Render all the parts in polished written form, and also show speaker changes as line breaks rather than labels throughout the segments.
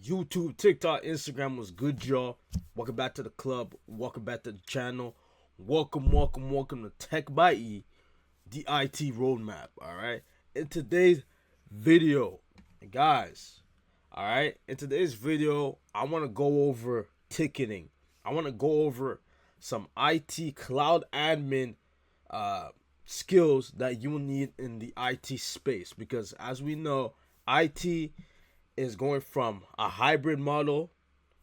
YouTube, TikTok, Instagram was good, y'all. Welcome back to the club. Welcome back to the channel. Welcome to Tech by E, the IT roadmap. All right. In today's video, guys. All right. In today's video, I want to go over ticketing. I want to go over some IT cloud admin skills that you will need in the IT space, because as we know, IT is going from a hybrid model,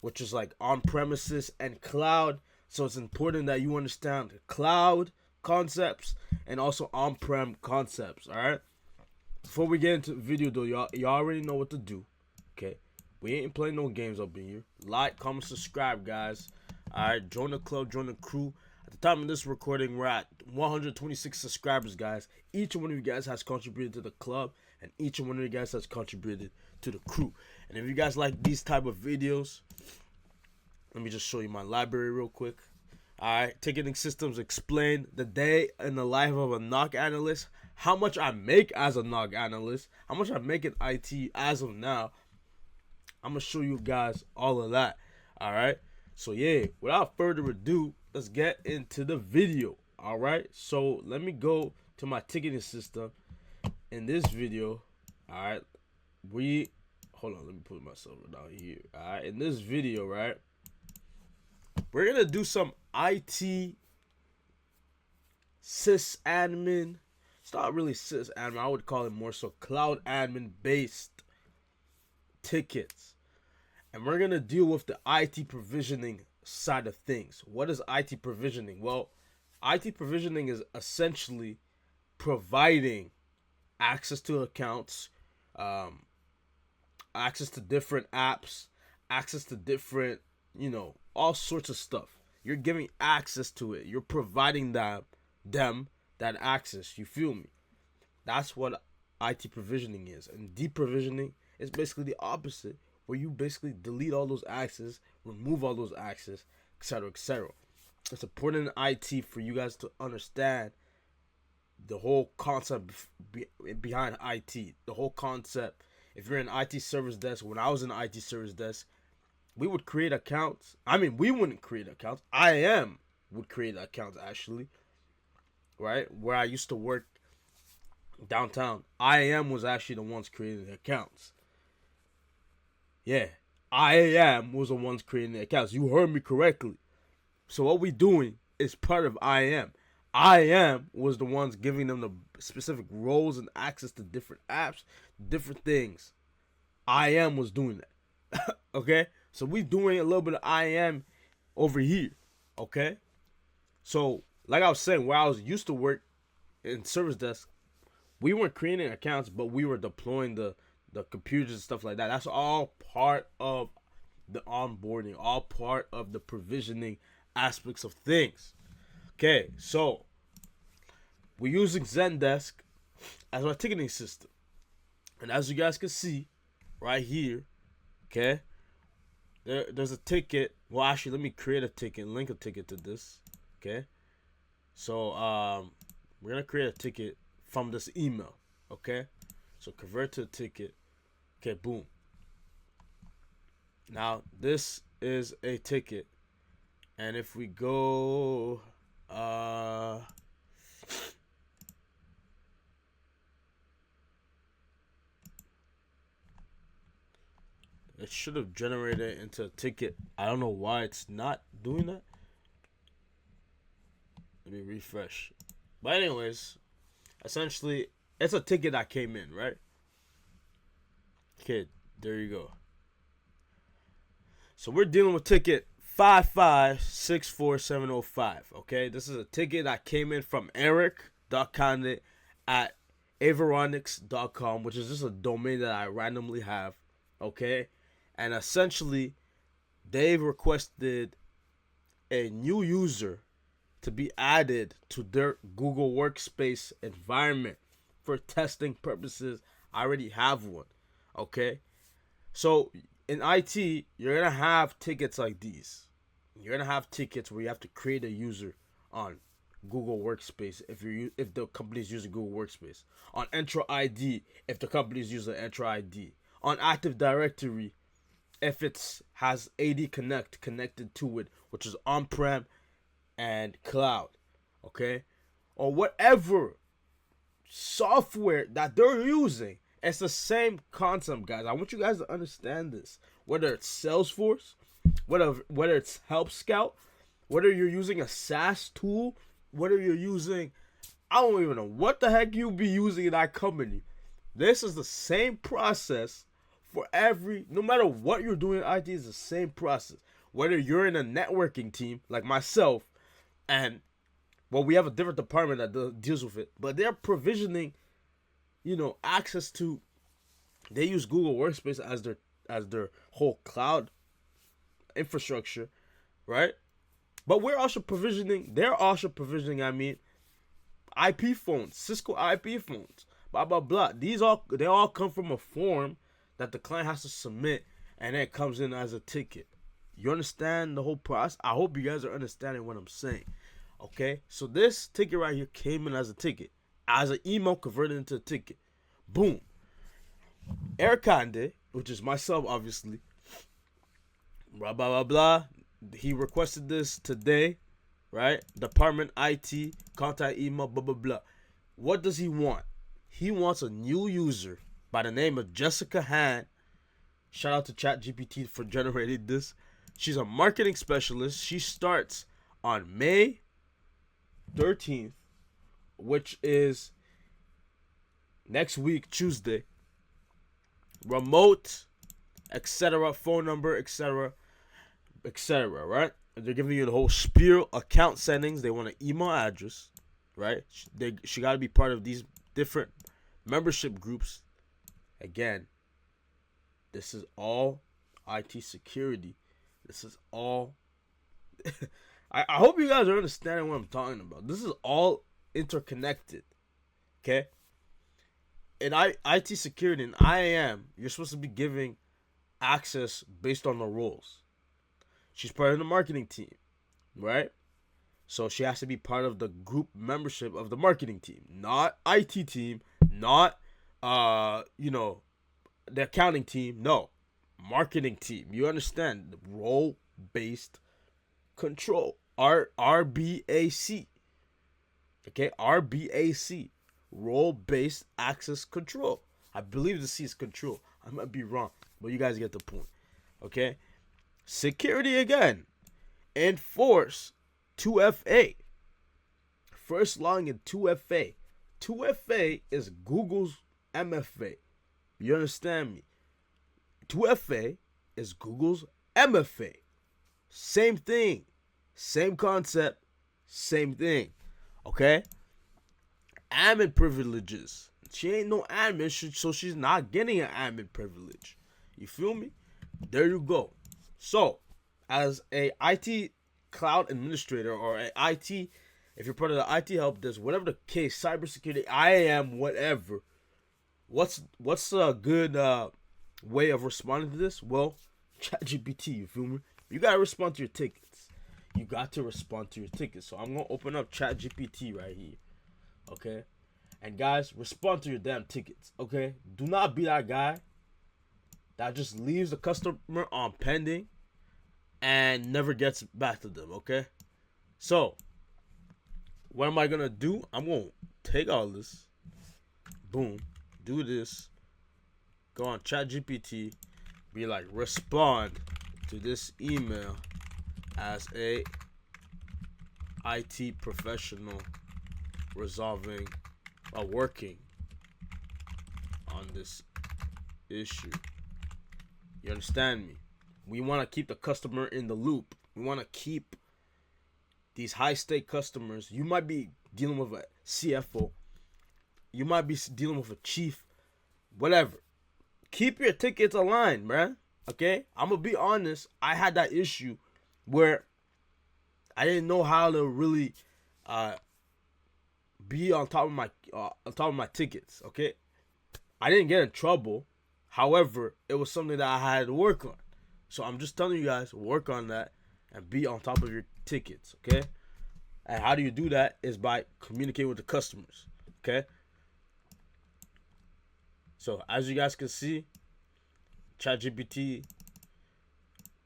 which is like on premises and cloud. So it's important that you understand cloud concepts and also on prem concepts. All right. Before we get into the video, though, y'all already know what to do. Okay. We ain't playing no games up in here. Like, comment, subscribe, guys. All right. Join the club, join the crew. At the time of this recording, we're at 126 subscribers, guys. Each one of you guys has contributed to the club, and each one of you guys has contributed to the crew. And if you guys like these type of videos, let me just show you my library real quick. Alright, ticketing systems explain the day in the life of a NOC analyst, how much I make as a NOC analyst, how much I make in IT as of now. I'm gonna show you guys all of that. Alright, so yeah, without further ado, let's get into the video. Alright, so let me go to my ticketing system. In this video, alright, hold on, let me put myself down here. Alright, in this video, right, we're gonna do some IT sysadmin. It's not really sysadmin, I would call it more so cloud admin based tickets. And we're gonna deal with the IT provisioning side of things. What is IT provisioning? Well, IT provisioning is essentially providing access to accounts, access to different apps, access to different, all sorts of stuff. You're giving access to it. You're providing them that access. You feel me? That's what IT provisioning is. And deprovisioning is basically the opposite, where you basically delete all those access, remove all those access, etc., etc. It's important in IT for you guys to understand the whole concept behind IT. The whole concept. If you're in IT service desk, when I was in IT service desk, we would create accounts. I mean, we wouldn't create accounts. IAM would create accounts, actually. Right? Where I used to work downtown, IAM was actually the ones creating the accounts. Yeah. IAM was the ones creating the accounts. You heard me correctly. So what we doing is part of IAM. IAM was the ones giving them the specific roles and access to different apps, different things. IAM was doing that. Okay? So we doing a little bit of IAM over here. Okay? So, like I was saying, where I was used to work in service desk, we weren't creating accounts, but we were deploying the computers and stuff like that. That's all part of the onboarding, all part of the provisioning aspects of things. Okay, so we're using Zendesk as our ticketing system. And as you guys can see right here, okay, there's a ticket. Well, actually, let me create a ticket, link a ticket to this. Okay, so we're gonna create a ticket from this email. Okay, so convert to a ticket. Okay, boom. Now this is a ticket, and if we go it should have generated into a ticket. I don't know why it's not doing that. Let me refresh. But anyways, essentially, it's a ticket that came in, right? Okay, there you go. So we're dealing with ticket 5564705. Okay, this is a ticket that came in from Eric.Condit at averonics.com, which is just a domain that I randomly have. Okay, and essentially, they've requested a new user to be added to their Google Workspace environment for testing purposes. I already have one. Okay, so in IT, you're gonna have tickets like these. You're gonna have tickets where you have to create a user on Google Workspace if the company is using Google Workspace. On Entra ID, if the company is using Entra ID. On Active Directory, if it's has AD Connect connected to it, which is on-prem and cloud, okay? Or whatever software that they're using. It's the same concept, guys. I want you guys to understand this. Whether it's Salesforce, whether it's Help Scout, whether you're using a SaaS tool, whether you're using, I don't even know what the heck you be using in that company. This is the same process for no matter what you're doing in IT, is the same process. Whether you're in a networking team like myself, and well, we have a different department that deals with it, but they're provisioning, access to. They use Google Workspace as their whole cloud infrastructure, right? But they're also provisioning. IP phones, Cisco IP phones, blah blah blah. They all come from a form that the client has to submit, and then it comes in as a ticket. You understand the whole process? I hope you guys are understanding what I'm saying. Okay, so this ticket right here came in as a ticket, as an email converted into a ticket. Boom. Erkande, which is myself, obviously. Blah blah blah blah. He requested this today, right? Department IT, contact email, blah blah blah. What does he want? He wants a new user by the name of Jessica Han. Shout out to ChatGPT for generating this. She's a marketing specialist. She starts on May 13th, which is next week, Tuesday. Remote, etc. Phone number, etc. Right? They're giving you the whole spiel. Account settings. They want an email address, right? She got to be part of these different membership groups. Again, this is all IT security. This is all. I hope you guys are understanding what I'm talking about. This is all interconnected. Okay? In IT security and IAM, you're supposed to be giving access based on the roles. She's part of the marketing team, right? So she has to be part of the group membership of the marketing team, not IT team, not the accounting team. No, marketing team. You understand? Role based control. RBAC. Okay, RBAC. Role based access control. I believe the C is control. I might be wrong, but you guys get the point. Okay. Security again. Enforce 2FA. First line in 2FA. 2FA is Google's MFA. You understand me? 2FA is Google's MFA. Same thing. Same concept. Same thing. Okay? Admin privileges. She ain't no admin, so she's not getting an admin privilege. You feel me? There you go. So, as a IT cloud administrator or a IT, if you're part of the IT help desk, whatever the case, cybersecurity, IAM, whatever, what's a good way of responding to this? Well, ChatGPT, you feel me? You gotta respond to your tickets. You got to respond to your tickets. So I'm gonna open up ChatGPT right here. Okay? And guys, respond to your damn tickets. Okay? Do not be that guy that just leaves the customer on pending and never gets back to them. Okay? So, what am I gonna do? I'm gonna take all this. Boom. Do this. Go on ChatGPT. Be like, respond to this email as a IT professional working on this issue. You understand me? We want to keep the customer in the loop. We want to keep these high-stake customers. You might be dealing with a CFO. You might be dealing with a chief. Whatever. Keep your tickets aligned, man. Okay? I'm going to be honest. I had that issue where I didn't know how to really be on top of my tickets. Okay? I didn't get in trouble. However, it was something that I had to work on. So I'm just telling you guys, work on that and be on top of your tickets, okay? And how do you do that is by communicating with the customers, okay? So as you guys can see, ChatGPT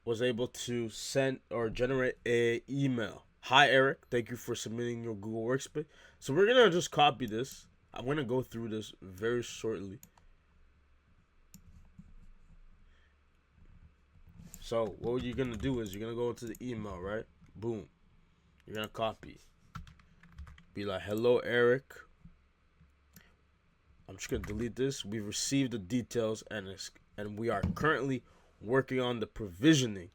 was able to send or generate a email. Hi Eric, thank you for submitting your Google Workspace. So we're gonna just copy this. I'm gonna go through this very shortly. So what you're gonna do is you're gonna go into the email, right? Boom. You're gonna copy. Be like, hello Eric. I'm just gonna delete this. We've received the details and we are currently working on the provisioning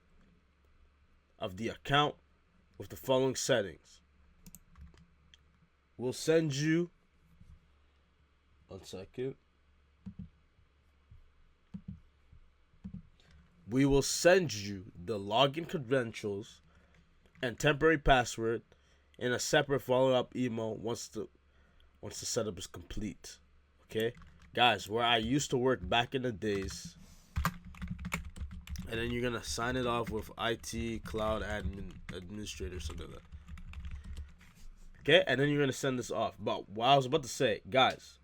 of the account with the following settings. We'll send you 1 second. We will send you the login credentials and temporary password in a separate follow-up email once the setup is complete. Okay, guys, where I used to work back in the days, and then you're gonna sign it off with IT Cloud Administrator, something like that. Okay, and then you're gonna send this off. But what I was about to say, guys,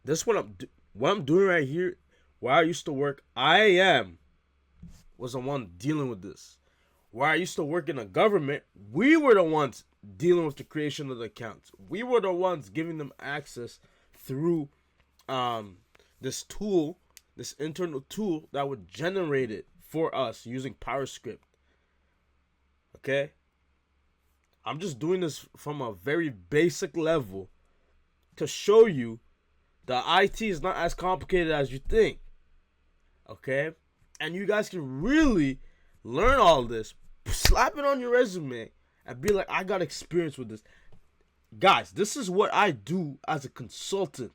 this is what I'm doing right here. Where I used to work, was the one dealing with this. Where I used to work in the government, we were the ones dealing with the creation of the accounts. We were the ones giving them access through this tool, this internal tool that would generate it for us using PowerScript. Okay? I'm just doing this from a very basic level to show you that IT is not as complicated as you think. Okay? And you guys can really learn all this, slap it on your resume, and be like, I got experience with this. Guys, this is what I do as a consultant.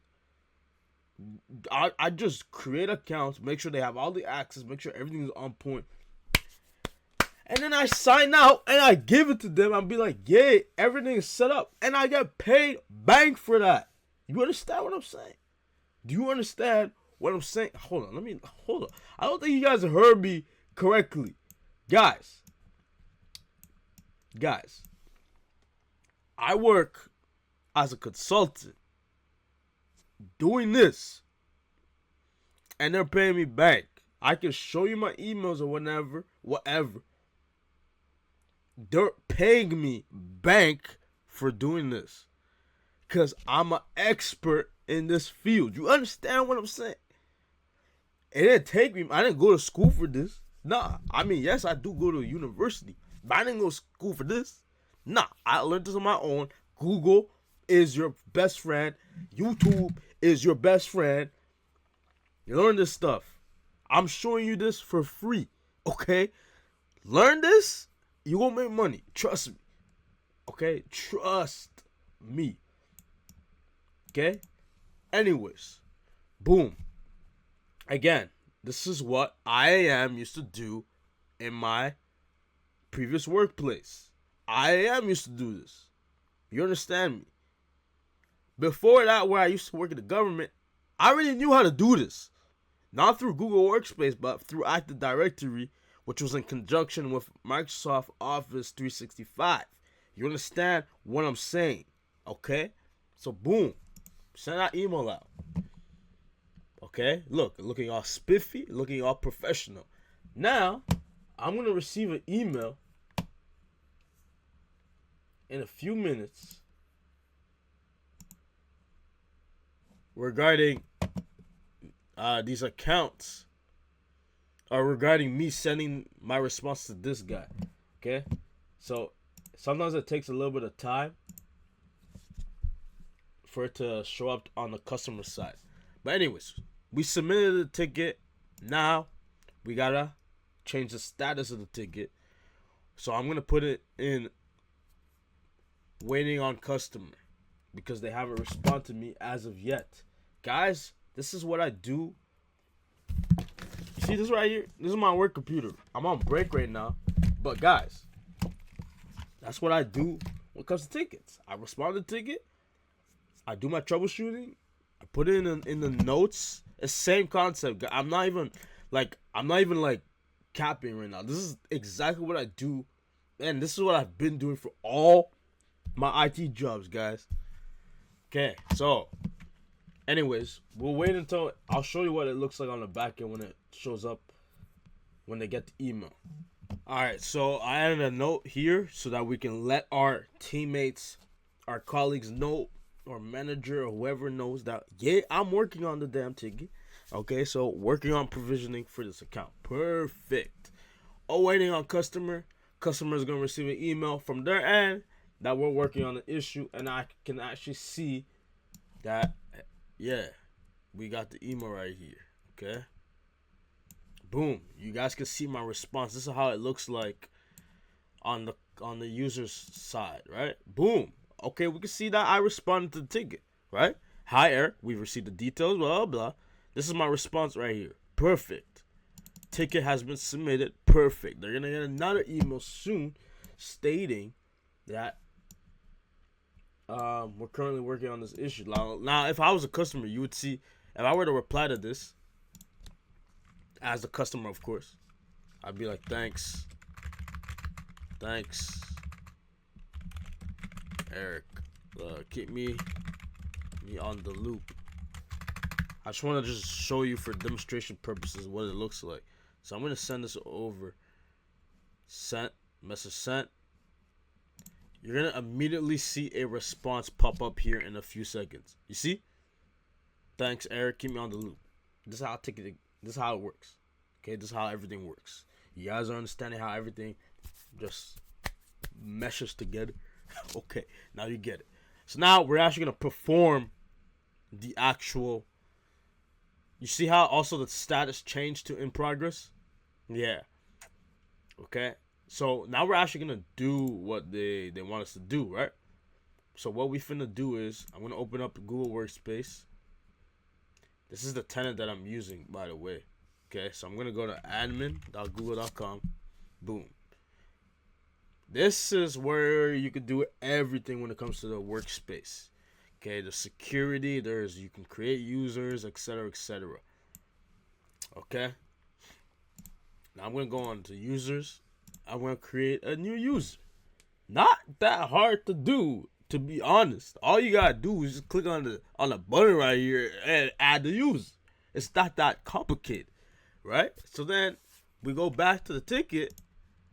I just create accounts, make sure they have all the access, make sure everything is on point. And then I sign out and I give it to them. I'll be like, yeah, everything is set up. And I get paid bank for that. You understand what I'm saying? Do you understand what I'm saying? Hold on. I don't think you guys heard me correctly. Guys, I work as a consultant doing this, and they're paying me bank. I can show you my emails or whatever. They're paying me bank for doing this because I'm an expert in this field. You understand what I'm saying? It didn't take me. I didn't go to school for this. Nah. I mean, yes, I do go to university, but I didn't go to school for this. Nah. I learned this on my own. Google is your best friend. YouTube is your best friend. You learn this stuff. I'm showing you this for free. Okay? Learn this. You gonna make money. Trust me. Okay? Trust me. Okay? Anyways. Boom. Again, this is what IAM used to do in my previous workplace. IAM used to do this. You understand me? Before that, where I used to work in the government, I already knew how to do this. Not through Google Workspace, but through Active Directory, which was in conjunction with Microsoft Office 365. You understand what I'm saying? Okay? So, boom. Send that email out. Okay? Look, looking all spiffy, looking all professional. Now, I'm going to receive an email in a few minutes regarding these accounts, or regarding me sending my response to this guy. Okay? So, sometimes it takes a little bit of time for it to show up on the customer side. But anyways, we submitted the ticket. Now, we gotta change the status of the ticket. So I'm gonna put it in waiting on customer because they haven't responded to me as of yet. Guys, this is what I do. See this right here? This is my work computer. I'm on break right now. But guys, that's what I do when it comes to tickets. I respond to the ticket. I do my troubleshooting. I put it in the notes. It's same concept. I'm not even like capping right now. This is exactly what I do, and this is what I've been doing for all my IT jobs, guys. Okay, so anyways, we'll wait until I'll show you what it looks like on the back end when it shows up when they get the email. Alright, so I added a note here so that we can let our teammates, our colleagues know, or manager or whoever knows that, yeah, I'm working on the damn ticket. Okay, so working on provisioning for this account. Perfect. Oh, waiting on customer. Customer is going to receive an email from their end that we're working on the issue, and I can actually see that, yeah, we got the email right here. Okay. Boom. You guys can see my response. This is how it looks like on the user's side, right? Boom. Okay, we can see that I responded to the ticket, right? Hi, Eric. We've received the details, blah, blah. This is my response right here. Perfect. Ticket has been submitted. Perfect. They're going to get another email soon stating that we're currently working on this issue. Now, if I was a customer, you would see, if I were to reply to this, as a customer, of course, I'd be like, thanks, Eric, keep me on the loop. I just want to just show you for demonstration purposes what it looks like. So I'm going to send this over. Sent, message sent. You're going to immediately see a response pop up here in a few seconds. You see? Thanks, Eric, keep me on the loop. This is how this is how it works. Okay, this is how everything works. You guys are understanding how everything just meshes together. Okay, now you get it. So now we're actually going to perform the actual. You see how also the status changed to in progress? Yeah. Okay. So now we're actually going to do what they want us to do, right? So what we finna do is I'm going to open up Google Workspace. This is the tenant that I'm using, by the way. Okay, so I'm going to go to admin.google.com. Boom. This is where you can do everything when it comes to the workspace. Okay, the security, you can create users, etc., etc. Okay. Now I'm going to go on to users. I'm going to create a new user. Not that hard to do, to be honest. All you got to do is just click on the button right here and add the user. It's not that complicated. Right? So then we go back to the ticket.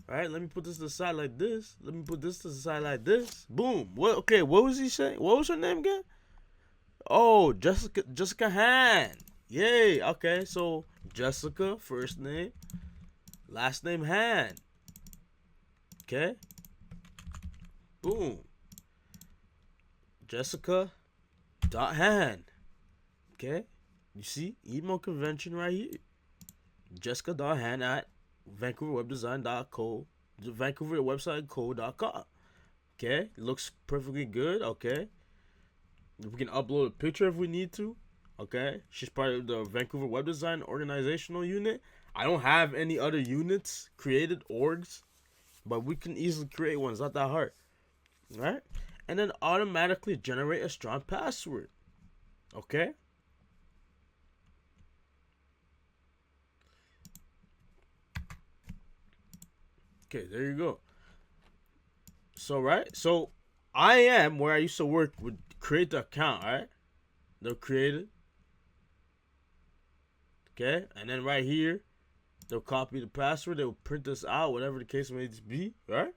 Right? Let me put this to the side like this. Let me put this to the side like this. Boom. What? Okay, what was he saying? What was her name again? Oh, Jessica Han. Yay. Okay, so Jessica, first name. Last name Han. Okay. Boom. Jessica dot Han. Okay. You see? Email convention right here. Jessica.han at VancouverWebdesign.co.com. Okay, looks perfectly good. Okay, we can upload a picture if we need to. Okay, she's part of the Vancouver Web Design organizational unit. I don't have any other units created, orgs, but we can easily create one. It's not that hard. All right, and then automatically generate a strong password. Okay. Okay, there you go. So, right? So, I am where I used to work would create the account, right? They'll create it. Okay? And then right here, they'll copy the password. They'll print this out, whatever the case may be, right?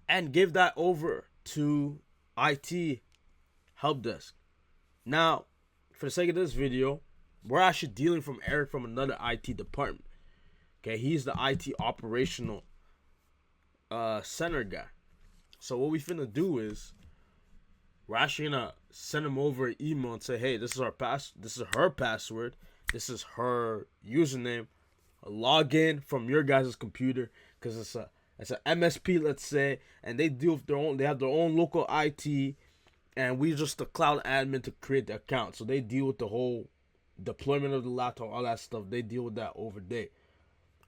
And give that over to IT Helpdesk. Now, for the sake of this video, we're actually dealing from Eric from another IT department. Okay, he's the IT operational center guy. So what we finna do is we're actually gonna send him over an email and say, hey, this is her password, this is her username, a login from your guys' computer, because it's a MSP, let's say, and they deal with they have their own local IT, and we just the cloud admin to create the account. So they deal with the whole deployment of the laptop, all that stuff. They deal with that over there.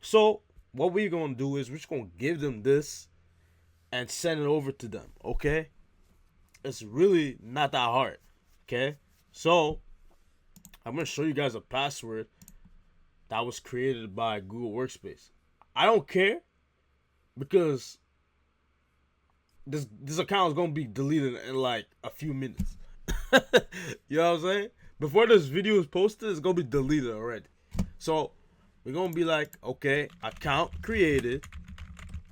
So what we're going to do is we're just going to give them this and send it over to them, okay? It's really not that hard, okay? So I'm going to show you guys a password that was created by Google Workspace. I don't care because this account is going to be deleted in like a few minutes. You know what I'm saying? Before this video is posted, it's going to be deleted already. So We're gonna be like, okay, account created.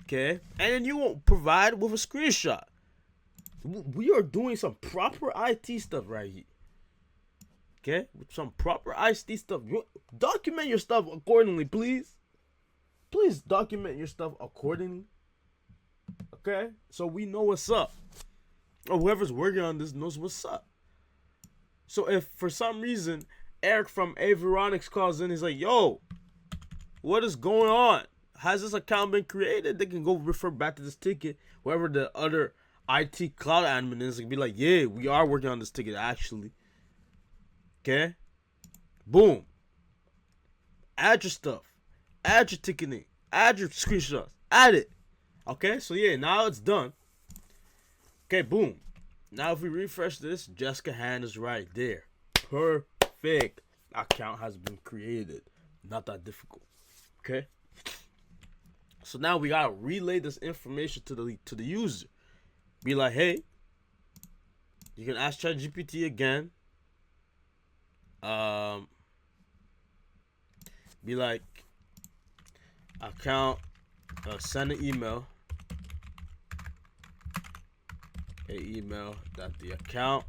Okay, and then you won't provide with a screenshot. We are doing some proper IT stuff right here. Okay, with some proper IT stuff. Document your stuff accordingly, please. Please document your stuff accordingly. Okay, so we know what's up. Or whoever's working on this knows what's up. So if for some reason Eric from Avionics calls in, he's like, yo, what is going on? Has this account been created? They can go refer back to this ticket. Whoever the other IT cloud admin is, can be like, yeah, we are working on this ticket actually. Okay? Boom. Add your stuff. Add your ticketing. Add your screenshots. Add it. Okay? So yeah, now it's done. Okay, boom. Now if we refresh this, Jessica hand is right there. Perfect. Account has been created. Not that difficult. Okay? So now we gotta relay this information to the user. Be like, hey, you can ask ChatGPT again. Be like, account, send an email. A email that the account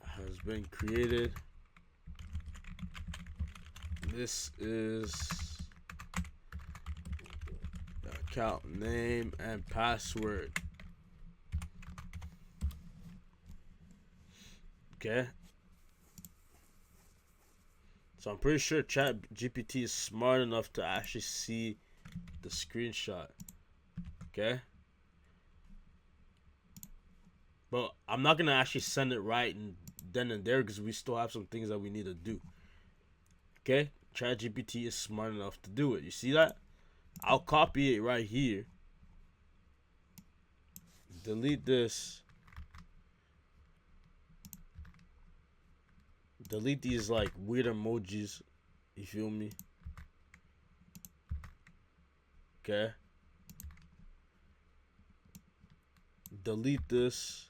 has been created. This is the account name and password. Okay. So I'm pretty sure ChatGPT is smart enough to actually see the screenshot. Okay. But I'm not going to actually send it right and then and there because we still have some things that we need to do. Okay? ChatGPT is smart enough to do it. You see that? I'll copy it right here. Delete this. Delete these like weird emojis. You feel me? Okay. Delete this.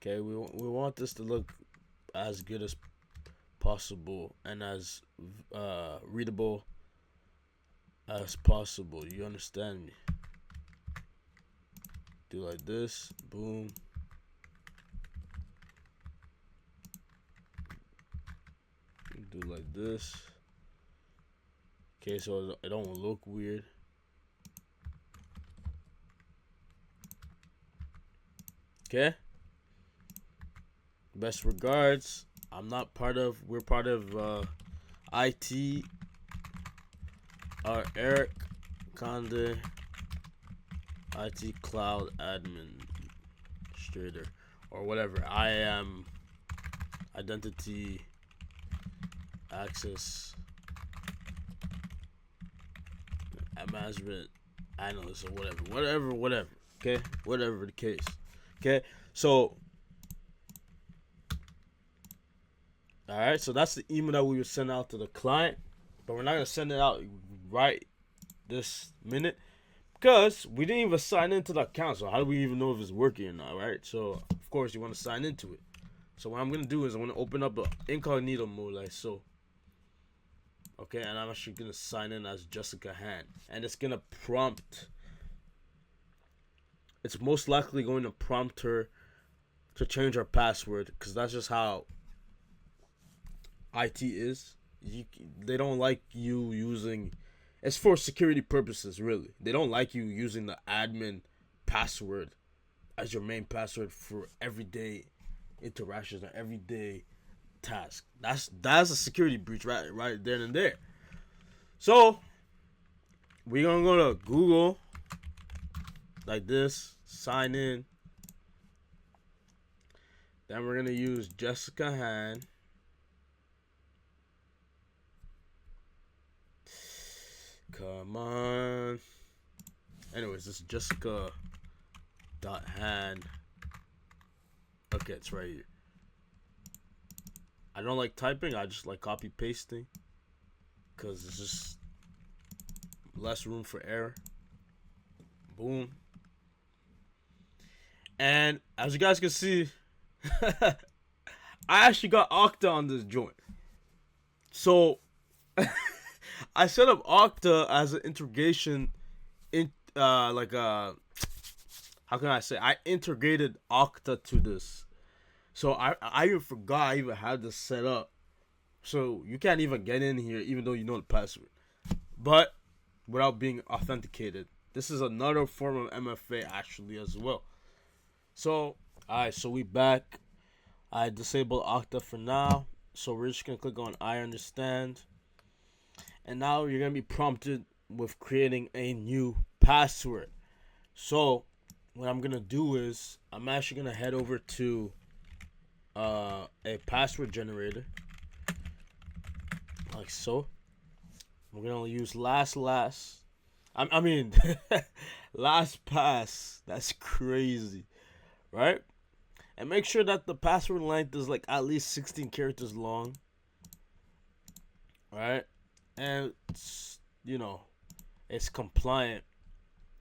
Okay, we want this to look as good as possible and as readable as possible. You understand me? Do like this. Boom. Do like this. Okay, so it don't look weird. Okay. Best regards. We're part of IT. Eric Conde, IT Cloud Administrator, or whatever. I am Identity Access Management Analyst, or whatever. Okay, whatever the case. Okay, so. Alright, so that's the email that we would send out to the client. But we're not going to send it out right this minute because we didn't even sign into the account. So how do we even know if it's working or not, right? So, of course, you want to sign into it. So what I'm going to do is I'm going to open up the incognito mode like so. Okay, and I'm actually going to sign in as Jessica Han. And it's going to prompt. It's most likely going to prompt her to change her password because that's just how IT is. They don't like you using. It's for security purposes, really. They don't like you using the admin password as your main password for everyday interactions or everyday tasks. That's a security breach right then and there. So we're gonna go to Google like this, sign in. Then we're gonna use Jessica Han. Come on. Anyways, this is Jessica.hand. Okay, it's right here. I don't like typing. I just like copy pasting because it's just less room for error. Boom. And as you guys can see, I actually got Okta on this joint. So I set up Okta as an integration in how can I say, I integrated Okta to this. So I even forgot I even had this set up. So you can't even get in here even though you know the password. But without being authenticated. This is another form of MFA actually as well. So alright, so we back. I disabled Okta for now. So we're just gonna click on I understand. And now you're gonna be prompted with creating a new password. So what I'm gonna do is I'm actually gonna head over to a password generator, like so. We're gonna use I mean LastPass. That's crazy, right? And make sure that the password length is like at least 16 characters long, right? And it's compliant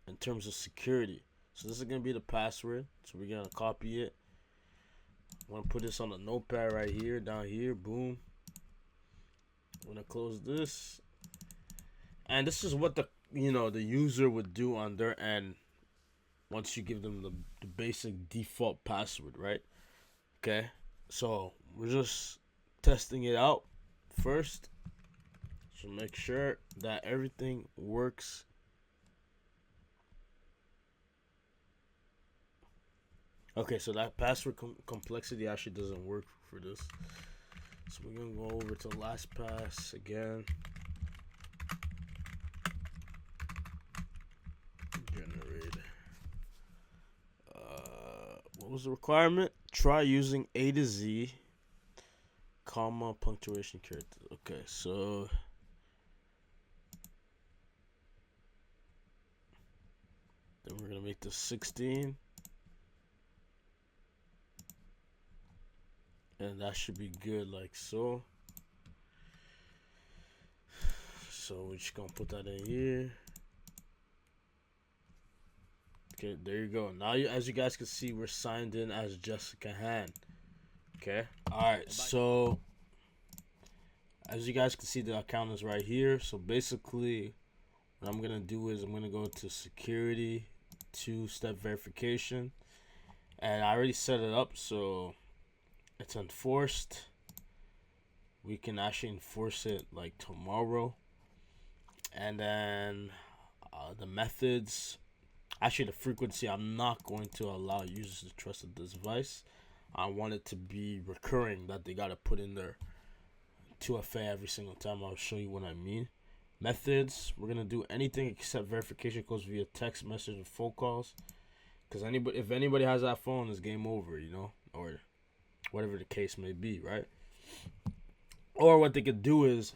in terms of security. So this is gonna be the password. So we're gonna copy it. I'm gonna put this on a notepad right here, down here. Boom. I'm gonna close this, and this is what the user would do on their end once you give them the basic default password, right? Okay. So we're just testing it out first. So make sure that everything works. Okay, so that password complexity actually doesn't work for this. So we're gonna go over to LastPass again. Generate. What was the requirement? Try using A to Z, comma, punctuation characters. Okay, so then we're gonna make this 16. And that should be good, like so. So we're just gonna put that in here. Okay, there you go. Now, as you guys can see, we're signed in as Jessica Han. Okay. All right. So as you guys can see, the account is right here. So basically, what I'm gonna do is I'm gonna go to security, 2-step verification, and I already set it up, so it's enforced. We can actually enforce it like tomorrow. And then the methods, actually the frequency, I'm not going to allow users to trust the device. I want it to be recurring, that they gotta put in their 2FA every single time. I'll show you what I mean. Methods, we're gonna do anything except verification codes via text message and phone calls, because if anybody has that phone, it's game over, or whatever the case may be, right? Or what they could do is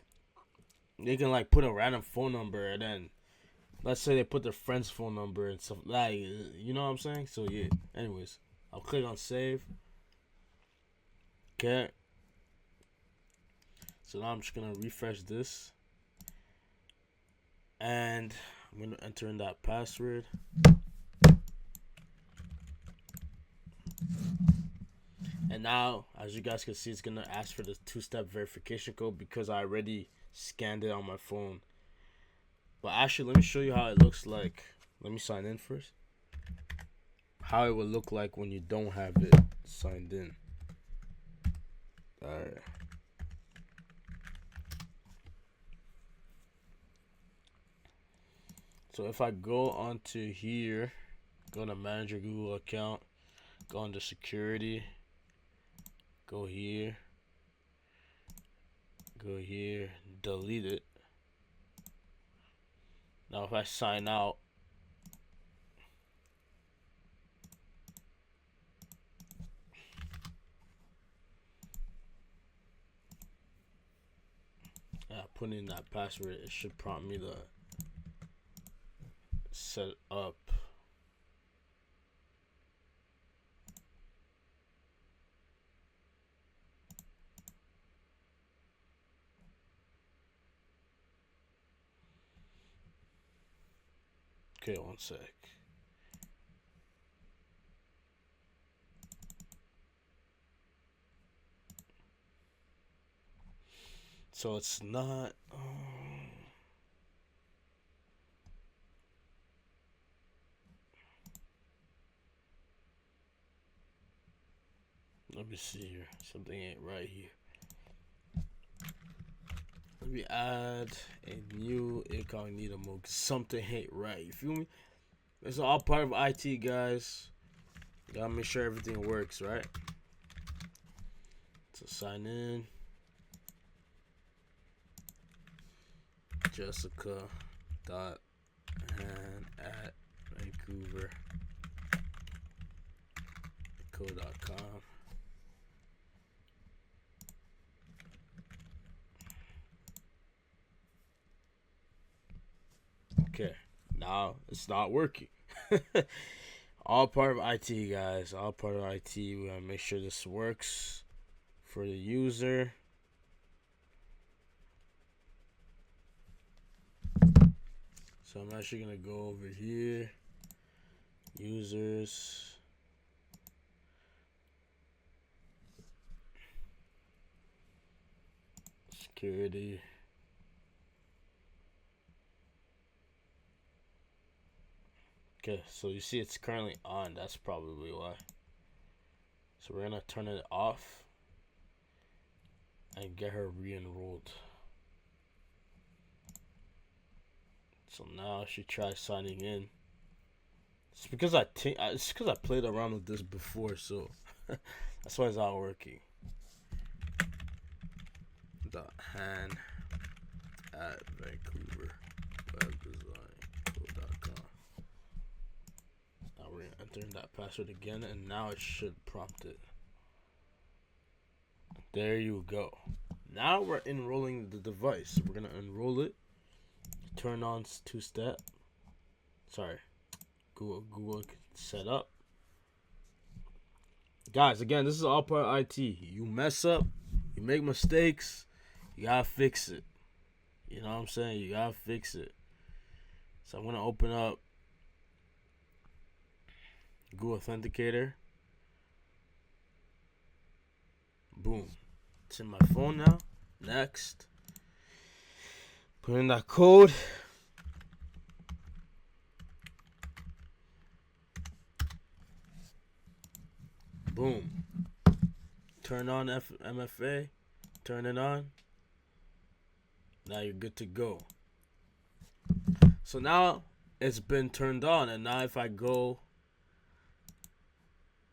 they can like put a random phone number, and then let's say they put their friend's phone number and stuff like, you know what I'm saying? So yeah. Anyways, I'll click on save. Okay. So now I'm just gonna refresh this, and I'm gonna enter in that password. And now, as you guys can see, it's gonna ask for the 2-step verification code because I already scanned it on my phone. But actually, let me show you how it looks like. Let me sign in first. How it would look like when you don't have it signed in. Alright. So if I go onto here, go to manage your Google account, go into security, go here, delete it. Now if I sign out, put in that password, it should prompt me to set up. Okay, one sec. So it's not. Let me see here. Something ain't right here. Let me add a new incognito mode. Something ain't right. You feel me? It's all part of IT, guys. You gotta make sure everything works, right? So sign in. Jessica dot and at Vancouver co.com. Okay, now it's not working. All part of IT, guys. All part of IT. We gotta make sure this works for the user. So I'm actually gonna go over here. Users. Security. Okay, so you see it's currently on. That's probably why. So we're gonna turn it off and get her re-enrolled. So now she tries signing in. It's because I played around with this before, so that's why it's not working. .han at VancouverWebDesignCo.com. Now we're entering that password again, and now it should prompt it. There you go. Now we're enrolling the device. We're gonna enroll it. Turn on two-step. Sorry, Google setup. Guys, again, this is all part of IT. You mess up, you make mistakes, you gotta fix it. You know what I'm saying? You gotta fix it. So I'm gonna open up Google Authenticator. Boom. It's in my phone now. Next. Put in that code. Boom. Turn on MFA. Turn it on. Now you're good to go. So now it's been turned on, and now if I go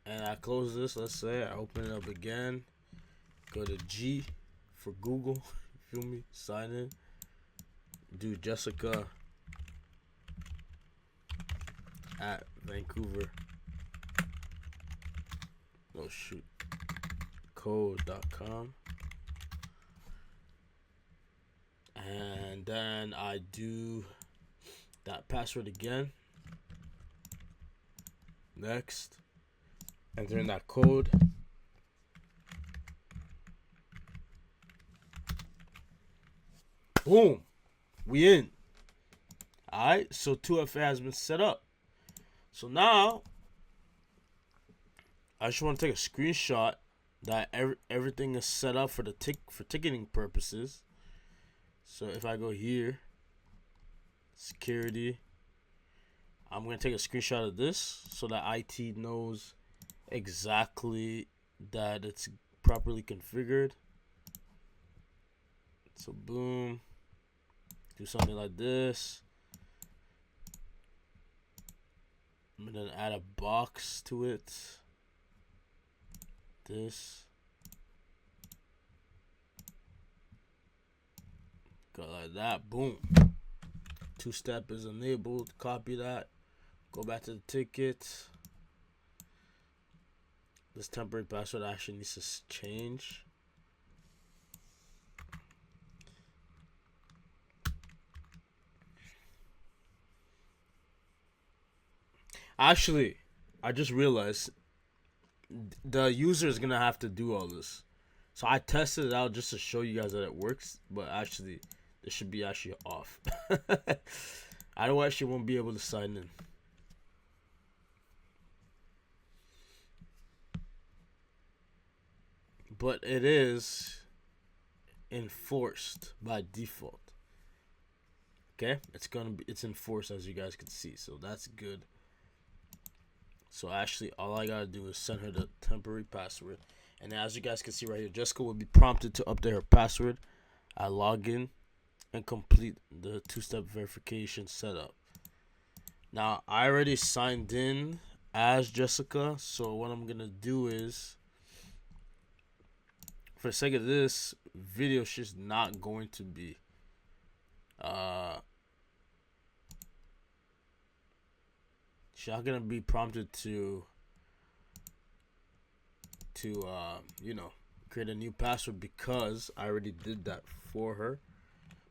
and I close this, let's say I open it up again, go to G for Google, feel me? Sign in. Do Jessica at Vancouver. Oh shoot. Code.com. And then I do that password again. Next. Enter in that code. Boom. We in. Alright, so 2FA has been set up. So now I just want to take a screenshot that everything is set up for for ticketing purposes. So if I go here, security, I'm going to take a screenshot of this so that IT knows exactly that it's properly configured. So boom, do something like this. And then add a box to it. This. Go like that. Boom. Two-step is enabled. Copy that. Go back to the ticket. This temporary password actually needs to change. Actually, I just realized the user is gonna have to do all this. So I tested it out just to show you guys that it works, but actually it should be actually off. Otherwise she won't be able to sign in. But it is enforced by default. Okay, it's enforced, as you guys can see, so that's good. So actually, all I gotta do is send her the temporary password, and as you guys can see right here, Jessica will be prompted to update her password. I log in and complete the two-step verification setup. Now I already signed in as Jessica, so what I'm gonna do is, for the sake of this video, she's not going to be she's not gonna be prompted to create a new password, because I already did that for her.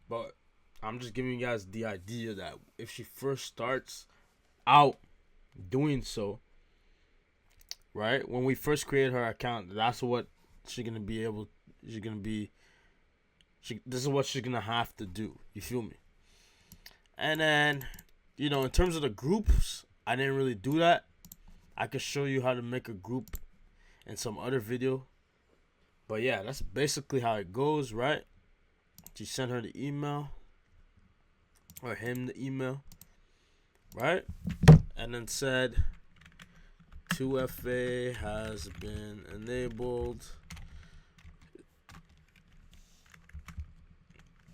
But I'm just giving you guys the idea that if she first starts out doing so, right, when we first create her account, that's what she's gonna be able. This is what she's gonna have to do. You feel me? And then, in terms of the groups, I didn't really do that. I could show you how to make a group in some other video. But yeah, that's basically how it goes, right? She sent her the email, or him the email, right? And then said 2FA has been enabled,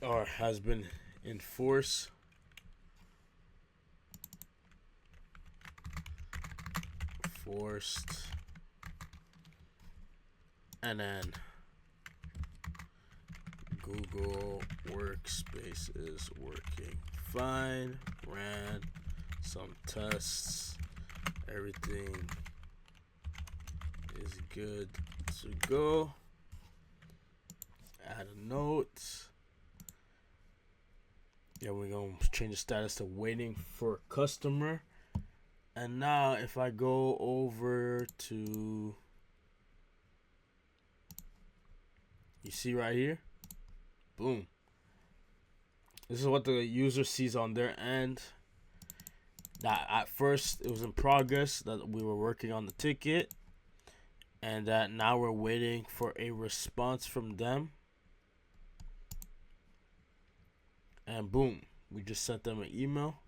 or has been enforced. And then Google Workspace is working fine. Ran some tests. Everything is good to go. Add a note. Yeah, we're going to change the status to waiting for customer. And now if I go over to, you see right here, boom. This is what the user sees on their end. That at first it was in progress, that we were working on the ticket, and that now we're waiting for a response from them. And boom, we just sent them an email.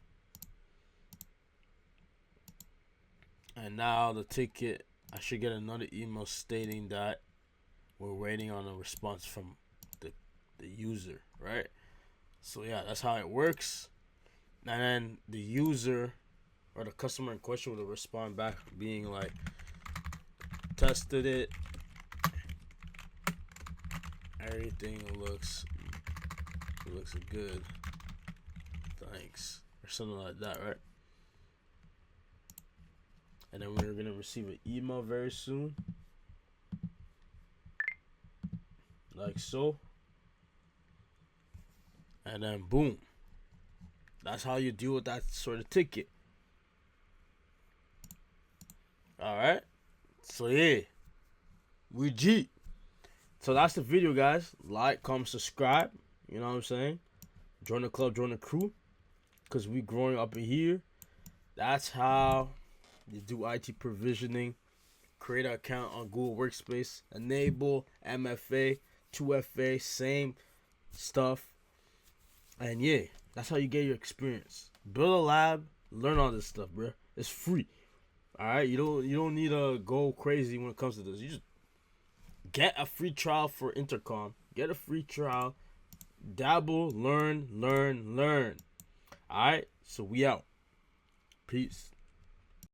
And now the ticket, I should get another email stating that we're waiting on a response from the user, right? So yeah, that's how it works. And then the user or the customer in question will respond back being like, tested it, everything looks good, thanks, or something like that, right? And then we're gonna receive an email very soon, like so. And then boom, that's how you deal with that sort of ticket. Alright, so yeah, we G. So that's the video, guys. Like, comment, subscribe. You know what I'm saying? Join the club, join the crew, because we growing up in here. That's how you do IT provisioning. Create an account on Google Workspace. Enable MFA, 2FA, same stuff. And yeah, that's how you get your experience. Build a lab, learn all this stuff, bro. It's free. Alright, you don't need to go crazy when it comes to this. You just get a free trial for Intercom. Get a free trial. Dabble, learn. Alright, so we out. Peace.